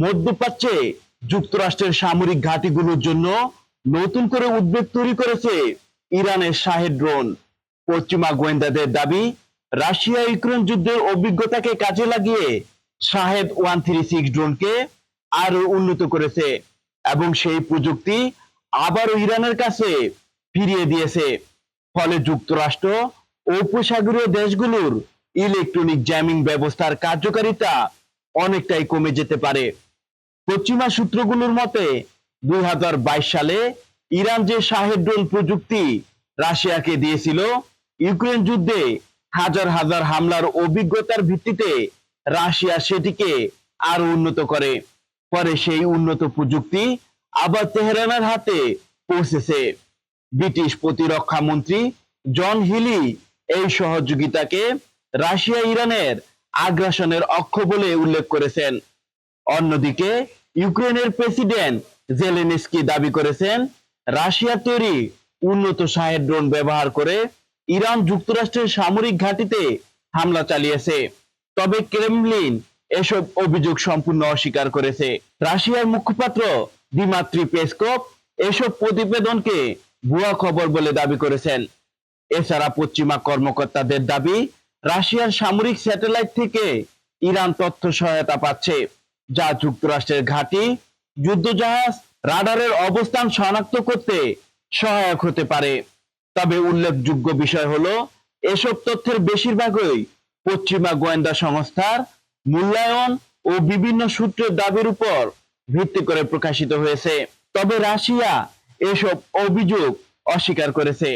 মধ্যপ্রাচ্যে যুক্তরাষ্ট্রের সামরিক ঘাঁটিগুলোর জন্য নতুন করে উদ্বেগ তৈরি করেছে ইরানের শাহেদ ড্রোন। পশ্চিমা গোয়েন্দাদের দাবি, রাশিয়া ইউক্রেন যুদ্ধের অভিজ্ঞতাকে কাজে লাগিয়ে শাহেদ 136 ড্রোনকে আরো উন্নত করেছে এবং সেই প্রযুক্তি আবারও ইরানের কাছে ফিরিয়ে দিয়েছে। ফলে যুক্তরাষ্ট্র ও উপসাগরীয় দেশগুলোর ইলেকট্রনিক জ্যামিং ব্যবস্থার কার্যকারিতা অনেকটাই কমে যেতে পারে। পশ্চিমা সূত্রগুলোর মতে 2022 সালে ইরান যে শাহেদ ড্রোন প্রযুক্তি রাশিয়াকে দিয়েছিল, ইউক্রেন যুদ্ধে হাজার হাজার হামলার অভিজ্ঞতার ভিত্তিতে রাশিয়া সেটিকে আরো উন্নত করে। পরে সেই উন্নত প্রযুক্তি আবার তেহরানের হাতে পৌঁছেছে। ব্রিটিশ প্রতিরক্ষা মন্ত্রী জন হিলি এই সহযোগিতাকে রাশিয়া ইরানের আগ্রাসনের অক্ষ বলে উল্লেখ করেছেন। অন্যদিকে ইউক্রেনের প্রেসিডেন্ট জেলেনস্কি দাবি করেছেন, রাশিয়ার তৈরি উন্নত শাহেদ ড্রোন ব্যবহার করে ইরান যুক্তরাষ্ট্রের সামরিক ঘাঁটিতে হামলা চালিয়েছে। তবে ক্রেমলিন এসব অভিযোগ সম্পূর্ণ অস্বীকার করেছে। রাশিয়ার মুখপাত্র দিমাত্রি পেসকভ এসব প্রতিবেদনকে ভুয়া খবর বলে দাবি করেছেন। এছাড়া পশ্চিমা কর্মকর্তাদের দাবি, রাশিয়ার সামরিক স্যাটেলাইট থেকে ইরান তথ্য সহায়তা পাচ্ছে, যা যুক্তরাষ্ট্রের ঘাঁটি, যুদ্ধজাহাজ, রাডারের অবস্থান শনাক্ত করতে সহায়ক হতে পারে। তবে উল্লেখযোগ্য বিষয় হলো, এসব তথ্যের বেশিরভাগই পশ্চিমা গোয়েন্দা সংস্থার মূল্যায়ন ও বিভিন্ন সূত্রের দাবির উপর ভিত্তি করে প্রকাশিত হয়েছে। তবে রাশিয়া এসব অভিযোগ অস্বীকার করেছে।